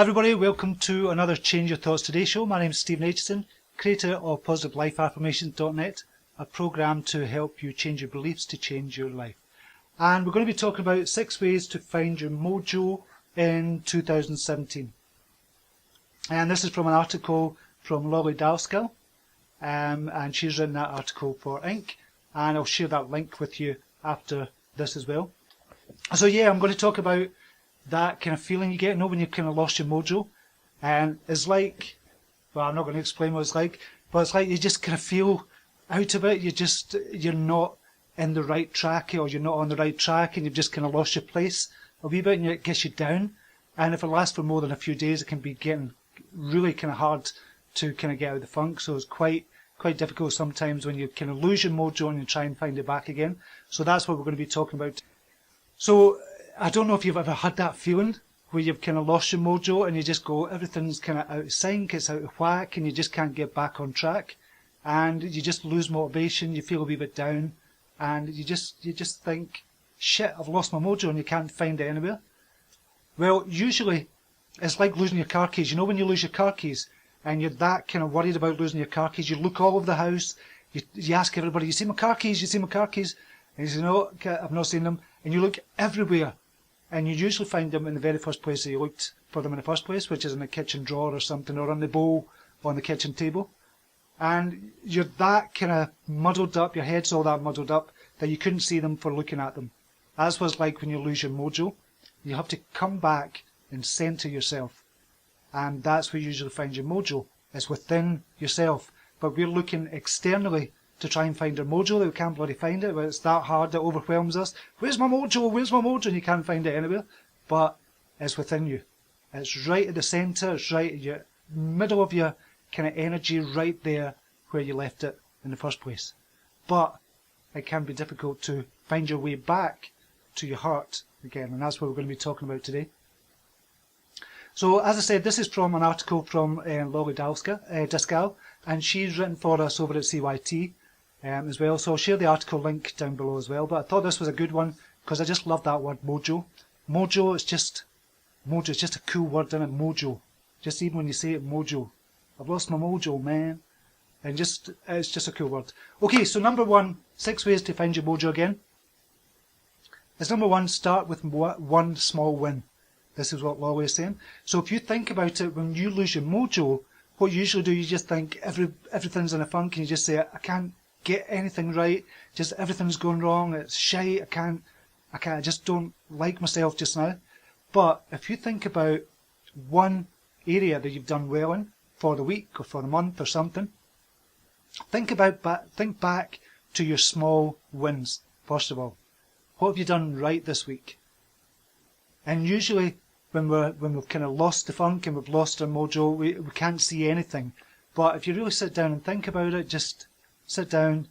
Everybody, welcome to another Change Your Thoughts Today show. My name is Stephen Aitchison, creator of PositiveLifeAffirmations.net, a program to help you change your beliefs to change your life. And we're going to be talking about 6 ways to find your mojo in 2017. And this is from an article from Lolly Dalskill, and she's written that article for Inc. And I'll share that link with you after this as well. So yeah, I'm going to talk about that kind of feeling you get, when you've kind of lost your mojo. And it's like, well, I'm not going to explain what it's like, but it's like you just kind of feel out of it. You're not in the right track, or you're not on the right track, and you've just kind of lost your place a wee bit, and it gets you down. And if it lasts for more than a few days, it can be getting really kind of hard to kind of get out of the funk. So it's quite difficult sometimes when you kind of lose your mojo and you try and find it back again. So that's what we're going to be talking about. So I don't know if you've ever had that feeling where you've kind of lost your mojo and you just go, everything's kind of out of sync, it's out of whack, and you just can't get back on track, and you just lose motivation, you feel a wee bit down, and you just think, shit, I've lost my mojo, and you can't find it anywhere. Well, usually it's like losing your car keys. You know when you lose your car keys and you're that kind of worried about losing your car keys, you look all over the house, you ask everybody, you see my car keys, you see my car keys? And you say, no, I've not seen them. And you look everywhere, and you usually find them in the very first place that you looked for them in the first place, which is in the kitchen drawer or something, or on the bowl on the kitchen table. And you're that kind of muddled up, your head's all that muddled up, that you couldn't see them for looking at them. That's what it's like when you lose your mojo. You have to come back and centre yourself. And that's where you usually find your mojo. It's within yourself. But we're looking externally to try and find our mojo, that we can't bloody find it. But it's that hard, that overwhelms us. Where's my mojo? Where's my mojo? And you can't find it anywhere. But it's within you. It's right at the centre. It's right at your middle of your kind of energy, right there where you left it in the first place. But it can be difficult to find your way back to your heart again. And that's what we're going to be talking about today. So, as I said, this is from an article from Lolly Dalskill, and she's written for us over at CYT as well. So I'll share the article link down below as well. But I thought this was a good one because I just love that word, mojo. Mojo is just a cool word, isn't it? Mojo. Just even when you say it, mojo. I've lost my mojo, man. And it's just a cool word. Okay, so number 1, 6 ways to find your mojo again. Is number 1, start with one small win. This is what Lolly is saying. So if you think about it, when you lose your mojo, what you usually do, you just think everything's in a funk, and you just say, I can't get anything right, just everything's going wrong, it's shite, I just don't like myself just now. But if you think about one area that you've done well in for the week or for the month or something, think back to your small wins first of all. What have you done right this week? And usually when we've kind of lost the funk and we've lost our mojo, we can't see anything. But if you really sit down and think about it, just sit down,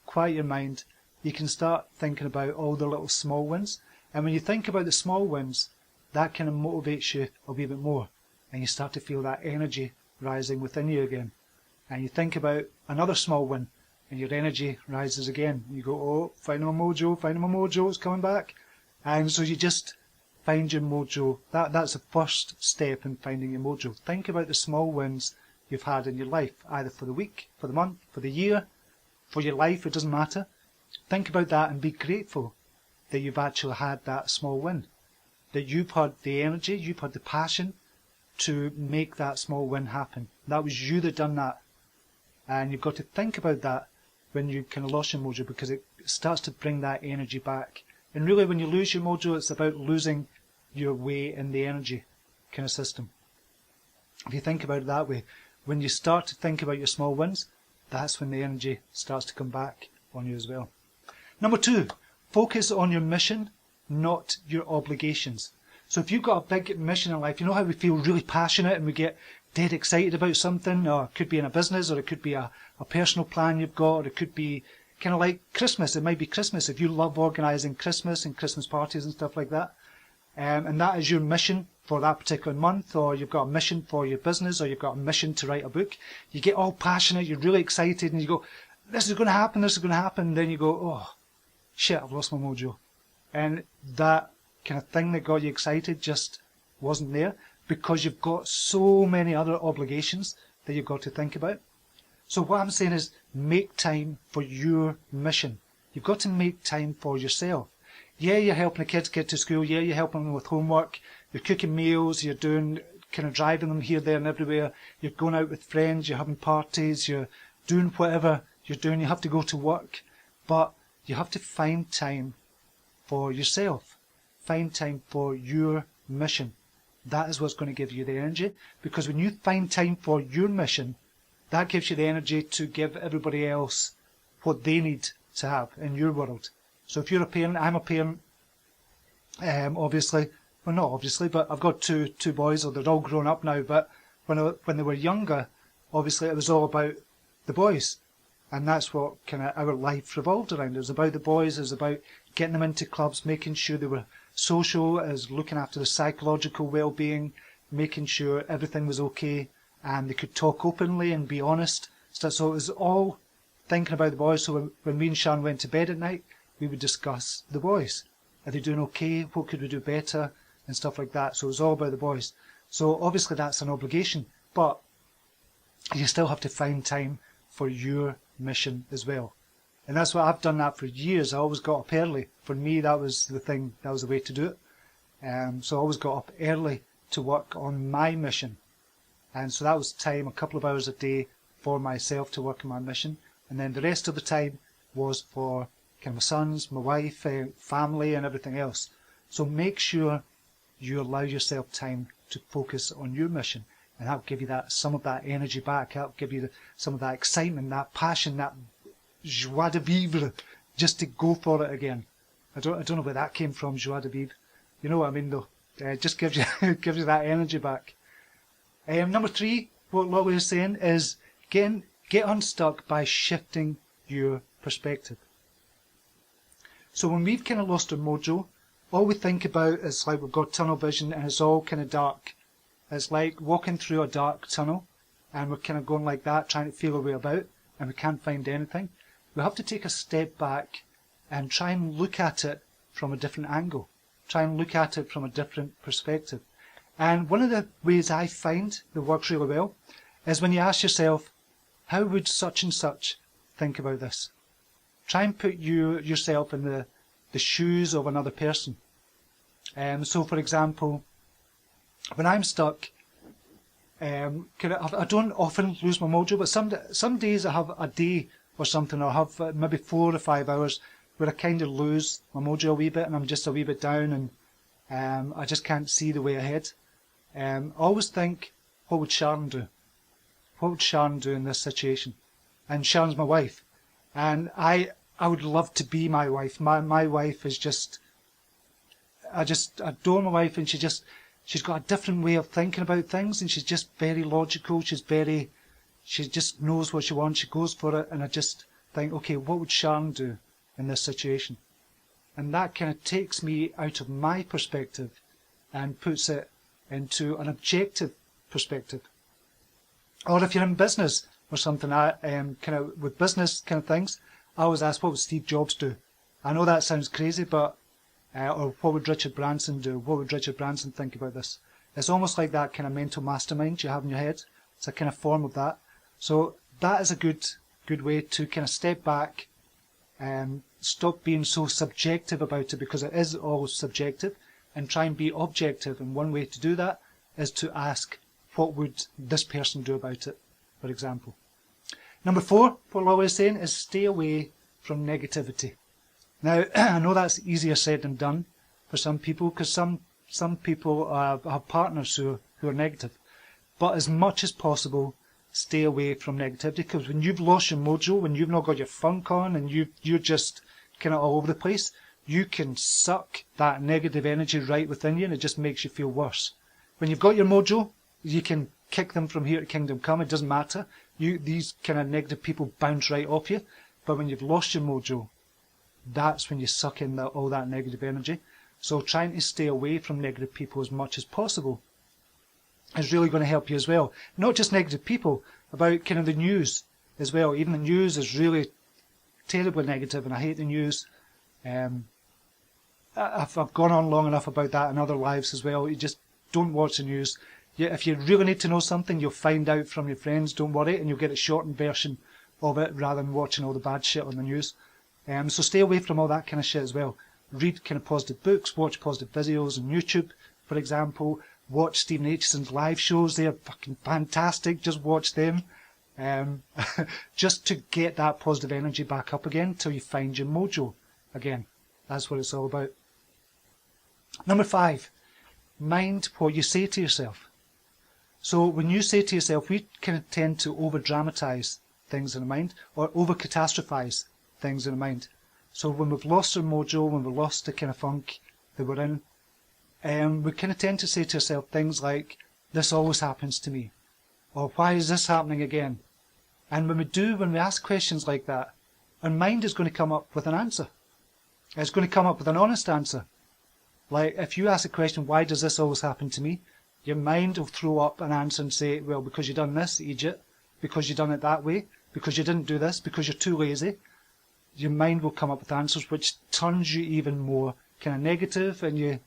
quiet your mind, you can start thinking about all the little small wins. And when you think about the small wins, that kind of motivates you a wee bit more. And you start to feel that energy rising within you again. And you think about another small win, and your energy rises again. You go, oh, finding my mojo, it's coming back. And so you just find your mojo. That's the first step in finding your mojo. Think about the small wins you've had in your life, either for the week, for the month, for the year, for your life, it doesn't matter. Think about that and be grateful that you've actually had that small win. That you've had the energy, you've had the passion to make that small win happen. That was you that done that. And you've got to think about that when you kind of lost your mojo, because it starts to bring that energy back. And really, when you lose your mojo, it's about losing your way in the energy kind of system. If you think about it that way, when you start to think about your small wins, that's when the energy starts to come back on you as well. Number 2, focus on your mission, not your obligations. So if you've got a big mission in life, you know how we feel really passionate and we get dead excited about something, or it could be in a business, or it could be a personal plan you've got, or it could be kind of like Christmas. It might be Christmas if you love organising Christmas and Christmas parties and stuff like that. And that is your mission for that particular month, or you've got a mission for your business, or you've got a mission to write a book. You get all passionate, you're really excited, and you go, this is going to happen, this is going to happen. And then you go, oh, shit, I've lost my mojo. And that kind of thing that got you excited just wasn't there. because you've got so many other obligations that you've got to think about. So what I'm saying is make time for your mission. You've got to make time for yourself. Yeah, you're helping the kids get to school. Yeah, you're helping them with homework. You're cooking meals. You're doing kind of driving them here, there and everywhere. You're going out with friends. You're having parties. You're doing whatever you're doing. You have to go to work. But you have to find time for yourself. Find time for your mission. That is what's going to give you the energy. Because when you find time for your mission, that gives you the energy to give everybody else what they need to have in your world. So if you're a parent, I'm a parent, obviously, well not obviously, but I've got two boys, or they're all grown up now, but when they were younger, obviously it was all about the boys. And that's what kind of our life revolved around. It was about the boys, it was about getting them into clubs, making sure they were social, as looking after their psychological well-being, making sure everything was okay, and they could talk openly and be honest. So it was all thinking about the boys. So when me and Sharon went to bed at night, we would discuss the boys. Are they doing okay? What could we do better? And stuff like that. So it was all about the boys. So obviously that's an obligation, but you still have to find time for your mission as well. And that's what I've done that for years. I always got up early. For me, that was the thing, that was the way to do it. So I always got up early to work on my mission. And so that was time, a couple of hours a day for myself to work on my mission. And then the rest of the time was for kind of my sons, my wife, family and everything else. So make sure you allow yourself time to focus on your mission. And that'll give you some of that energy back. That'll give you some of that excitement, that passion, that joie de vivre, just to go for it again. I don't know where that came from, joie de vivre. You know what I mean though. It just gives you that energy back. Number 3, what Lotte was saying is get unstuck by shifting your perspective. So when we've kind of lost our mojo, all we think about is like we've got tunnel vision and it's all kind of dark. It's like walking through a dark tunnel and we're kind of going like that, trying to feel our way about, and we can't find anything. We have to take a step back and try and look at it from a different angle. Try and look at it from a different perspective. And one of the ways I find that works really well is when you ask yourself, how would such and such think about this? Try and put yourself in the shoes of another person. So for example, when I'm stuck, I don't often lose my mojo, but some days I have a day or something, I'll have maybe 4 or 5 hours where I kind of lose my mojo a wee bit and I'm just a wee bit down and I just can't see the way ahead. I always think, what would Sharon do? What would Sharon do in this situation? And Sharon's my wife. And I would love to be my wife. My wife is just, I just adore my wife, and she's got a different way of thinking about things, and she's just very logical. She just knows what she wants. She goes for it. And I just think, okay, what would Sharon do in this situation? And that kind of takes me out of my perspective and puts it into an objective perspective. Or if you're in business or something, with business kind of things, I always ask, what would Steve Jobs do? I know that sounds crazy, but or what would Richard Branson do? What would Richard Branson think about this? It's almost like that kind of mental mastermind you have in your head. It's a kind of form of that. So that is a good way to kind of step back and stop being so subjective about it, because it is all subjective, and try and be objective. And one way to do that is to ask, what would this person do about it, for example. Number 4, what Lotte is saying, is stay away from negativity. Now, I know that's easier said than done for some people, because some people have partners who are negative. But as much as possible, stay away from negativity, because when you've lost your mojo, when you've not got your funk on, and you're just kind of all over the place, you can suck that negative energy right within you, and it just makes you feel worse. When you've got your mojo, you can kick them from here to kingdom come. It doesn't matter. These kind of negative people bounce right off you. But when you've lost your mojo, that's when you suck in all that negative energy. So trying to stay away from negative people as much as possible is really going to help you as well. Not just negative people, about kind of the news as well. Even the news is really terribly negative, and I hate the news. I've gone on long enough about that in other lives as well. You just don't watch the news. If you really need to know something, you'll find out from your friends, don't worry, and you'll get a shortened version of it rather than watching all the bad shit on the news. So stay away from all that kind of shit as well. Read kind of positive books, watch positive videos on YouTube, for example. Watch Stephen Aitchison's live shows, they're fucking fantastic, just watch them. Just to get that positive energy back up again till you find your mojo again. That's what it's all about. Number 5, mind what you say to yourself. So when you say to yourself, we kind of tend to over-dramatize things in the mind, or over-catastrophize things in the mind. So when we've lost our mojo, when we've lost the kind of funk that we're in, we kind of tend to say to ourselves things like, this always happens to me, or why is this happening again? And when we ask questions like that, our mind is going to come up with an answer. It's going to come up with an honest answer. Like if you ask a question, why does this always happen to me? Your mind will throw up an answer and say, well, because you've done this, idiot, because you've done it that way, because you didn't do this, because you're too lazy. Your mind will come up with answers which turns you even more kind of negative, and your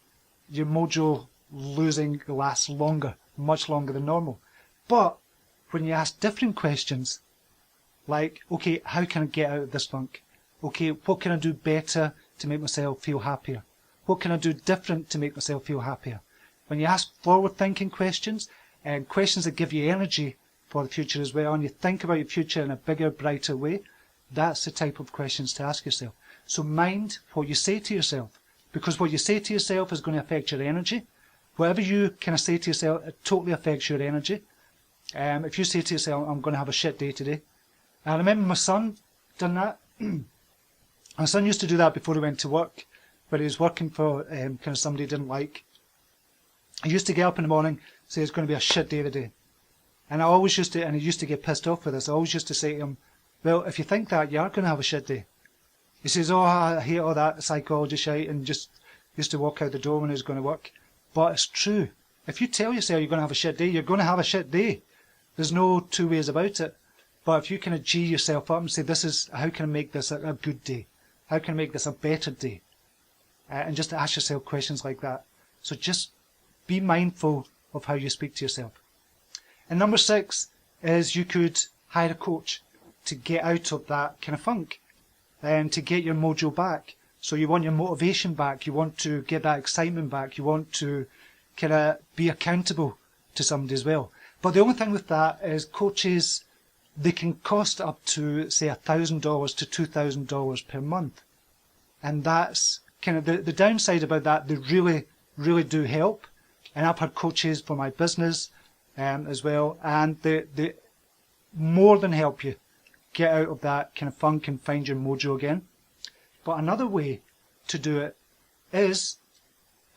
mojo losing lasts longer, much longer than normal. But when you ask different questions, like, okay, how can I get out of this funk? Okay, what can I do better to make myself feel happier? What can I do different to make myself feel happier? When you ask forward-thinking questions, and questions that give you energy for the future as well, and you think about your future in a bigger, brighter way, that's the type of questions to ask yourself. So mind what you say to yourself, because what you say to yourself is going to affect your energy. Whatever you kind of say to yourself, it totally affects your energy. If you say to yourself, I'm going to have a shit day today. I remember my son done that. My son used to do that before he went to work, but he was working for kind of somebody he didn't like. He used to get up in the morning, say it's going to be a shit day today. And I always used to, and he used to get pissed off with this, I always used to say to him, well, if you think that, you are going to have a shit day. He says, oh, I hate all that psychology shite, and just used to walk out the door when he was going to work. But it's true. If you tell yourself you're going to have a shit day, you're going to have a shit day. There's no two ways about it. But if you kind of G yourself up and say, this is, how can I make this a good day? How can I make this a better day? And just ask yourself questions like that. So just be mindful of how you speak to yourself. And number 6 is you could hire a coach to get out of that kind of funk and to get your mojo back. So you want your motivation back, you want to get that excitement back, you want to kind of be accountable to somebody as well. But the only thing with that is coaches, they can cost up to, say, $1,000 to $2,000 per month. And that's kind of the downside about that. They really, really do help. And I've had coaches for my business as well, and they more than help you get out of that kind of funk and find your mojo again. But another way to do it is,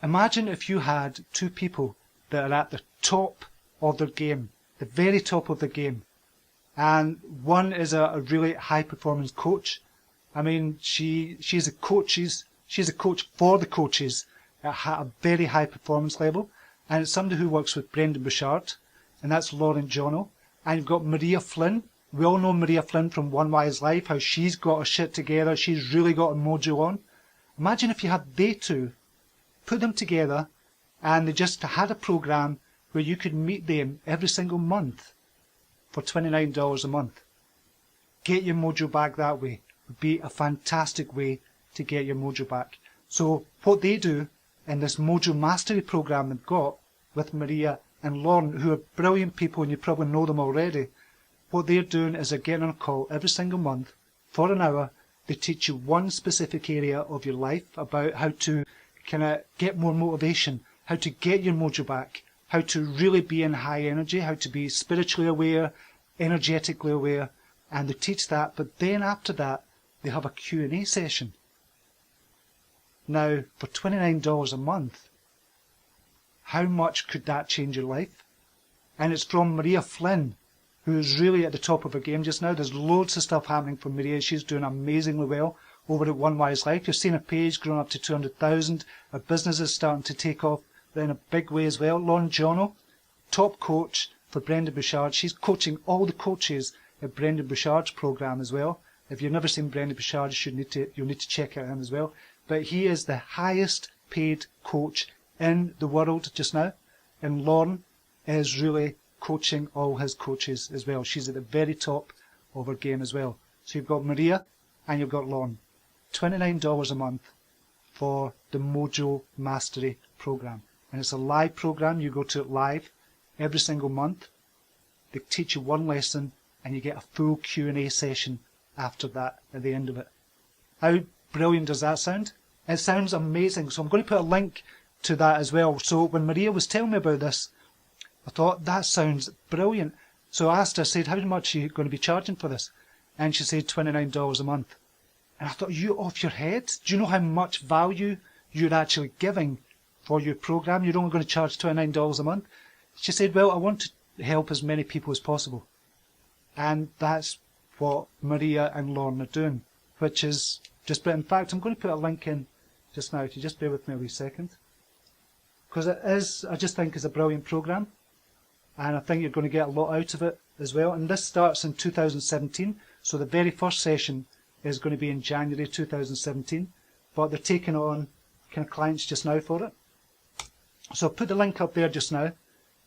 imagine if you had 2 people that are at the top of their game, the very top of the game, and one is a really high performance coach. I mean, she's a coach for the coaches at a very high performance level, and it's somebody who works with Brendan Bouchard, and that's Lauren Jono. And you've got Maria Flynn. We all know Maria Flynn from One Wise Life, how she's got her shit together, she's really got a mojo on. Imagine if you had they two, put them together, and they just had a program where you could meet them every single month for $29 a month. Get your mojo back that way. It would be a fantastic way to get your mojo back. So what they do in this Mojo Mastery program they've got with Maria and Lauren, who are brilliant people and you probably know them already, what they're doing is they're getting on a call every single month for an hour. They teach you one specific area of your life about how to kind of get more motivation, how to get your mojo back, how to really be in high energy, how to be spiritually aware, energetically aware, and they teach that. But then after that, they have a Q&A session. Now, for $29 a month, how much could that change your life? And it's from Maria Flynn, who is really at the top of her game just now. There's loads of stuff happening for Maria. She's doing amazingly well over at One Wise Life. You've seen her page growing up to 200,000. Her business is starting to take off in a big way as well. Lauren Jono, top coach for Brendan Bouchard. She's coaching all the coaches at Brendan Bouchard's program as well. If you've never seen Brendan Bouchard, you'll need to check out him as well. But he is the highest paid coach in the world just now. And Lauren is really coaching all his coaches as well. She's at the very top of her game as well. So you've got Maria and you've got Lauren. $29 a month for the Mojo Mastery program. And it's a live program. You go to it live every single month. They teach you one lesson and you get a full Q&A session after that at the end of it. How brilliant does that sound? It sounds amazing. So I'm going to put a link to that as well. So when Maria was telling me about this, I thought, that sounds brilliant. So I asked her, I said, how much are you going to be charging for this? And she said $29 a month. And I thought, you off your head? Do you know how much value you're actually giving for your program? You're only going to charge $29 a month? She said, well, I want to help as many people as possible. And that's what Maria and Lauren are doing, which is just brilliant. In fact, I'm going to put a link in just now. If you just bear with me a wee second. Because it is, I just think it's a brilliant program. And I think you're going to get a lot out of it as well. And this starts in 2017. So the very first session is going to be in January 2017. But they're taking on kind of clients just now for it. So I'll put the link up there just now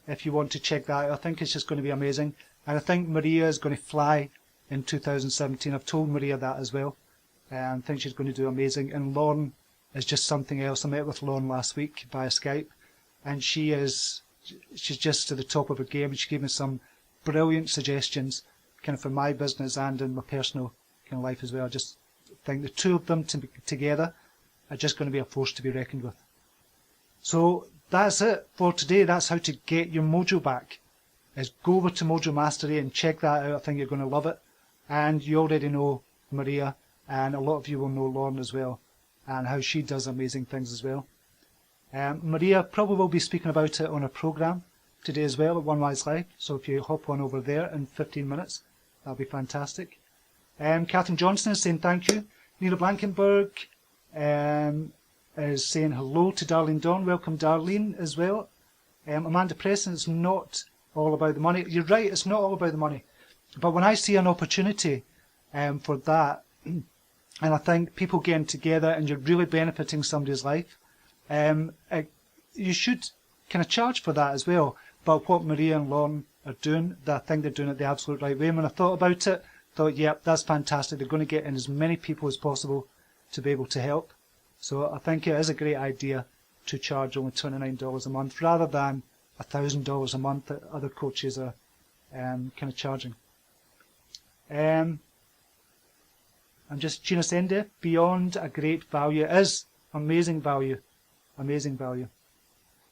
if you want to check that out. I think it's just going to be amazing. And I think Maria is going to fly in 2017. I've told Maria that as well. And I think she's going to do amazing. And Lauren is just something else. I met with Lauren last week via Skype. And she's just to the top of her game. She gave me some brilliant suggestions kind of for my business and in my personal kind of life as well. I just think the two of them together are just going to be a force to be reckoned with. So that's it for today. That's how to get your mojo back. Is go over to Mojo Mastery and check that out. I think you're going to love it. And you already know Maria, and a lot of you will know Lauren as well, and how she does amazing things as well. Maria probably will be speaking about it on a program today as well at CYTLive. So if you hop on over there in 15 minutes, that'll be fantastic. Catherine Johnson is saying thank you. Nina Blankenberg is saying hello to Darlene Dawn. Welcome, Darlene, as well. Amanda Preston, it's not all about the money. You're right, it's not all about the money. But when I see an opportunity for that, and I think people getting together and you're really benefiting somebody's life, you should kind of charge for that as well. But what Maria and Lauren are doing, I think they're doing it the absolute right way. And when I thought about it, I thought, yep, that's fantastic. They're going to get in as many people as possible to be able to help. So I think it is a great idea to charge only $29 a month rather than $1,000 a month that other coaches are kind of charging. I'm just Gina Sende, beyond a great value. It is amazing value. Amazing value.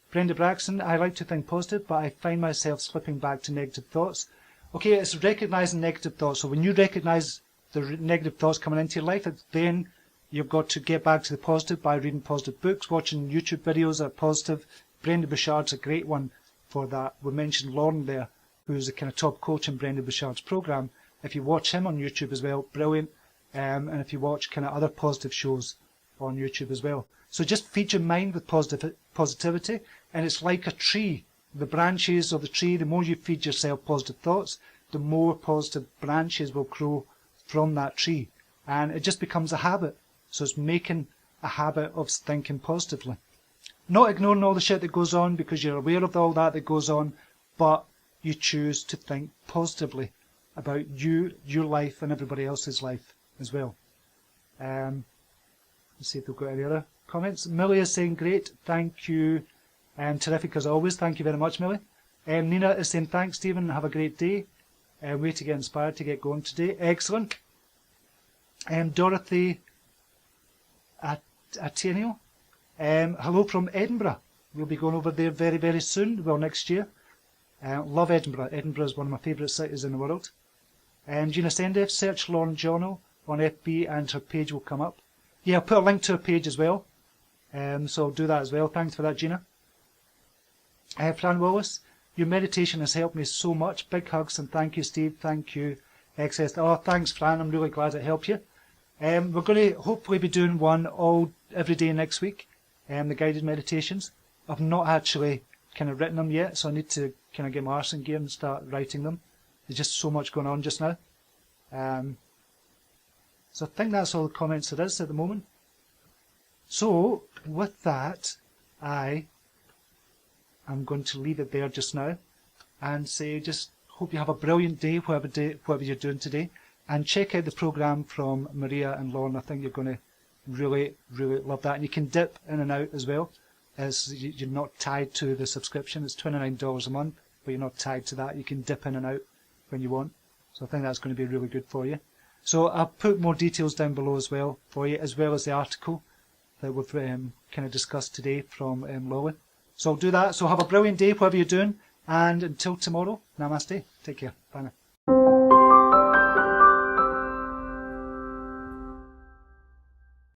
Brenda Braxton, I like to think positive, but I find myself slipping back to negative thoughts. Okay, it's recognizing negative thoughts. So when you recognize the negative thoughts coming into your life, then you've got to get back to the positive by reading positive books, watching YouTube videos that are positive. Brenda Bouchard's a great one for that. We mentioned Lauren there, who's a kind of top coach in Brenda Bouchard's program. If you watch him on YouTube as well, brilliant. And if you watch kind of other positive shows on YouTube as well. So just feed your mind with positivity, and it's like a tree. The branches of the tree, the more you feed yourself positive thoughts, the more positive branches will grow from that tree. And it just becomes a habit. So it's making a habit of thinking positively. Not ignoring all the shit that goes on because you're aware of all that goes on, but you choose to think positively about you, your life, and everybody else's life as well. Let's see if we've got any other comments. Millie is saying great, thank you, terrific as always. Thank you very much, Millie. Nina is saying thanks, Stephen, have a great day. Way to get inspired to get going today. Excellent. Dorothy Atenio, hello from Edinburgh. We'll be going over there very, very soon, well, next year. Love Edinburgh. Edinburgh is one of my favourite cities in the world. Gina Sendef, search Lauren Jono on FB and her page will come up. Yeah, I'll put a link to her page as well. So I'll do that as well. Thanks for that, Gina. Fran Willis, your meditation has helped me so much. Big hugs and thank you, Steve. Thank you. Excellent. Oh, thanks, Fran. I'm really glad it helped you. We're going to hopefully be doing one every day next week. The guided meditations. I've not actually kind of written them yet, so I need to kind of get my arse in gear and start writing them. There's just so much going on just now. So I think that's all the comments there is at the moment. So with that, I am going to leave it there just now. and say just hope you have a brilliant day, whatever you're doing today. And check out the program from Maria and Lauren. I think you're going to really love that. And you can dip in and out as well, as you're not tied to the subscription. It's $29 a month, but you're not tied to that. You can dip in and out when you want. So I think that's going to be really good for you. So I'll put more details down below as well for you, as well as the article that we've kind of discussed today from Lolly. So do that. So have a brilliant day, whatever you're doing. And until tomorrow, namaste. Take care. Bye now.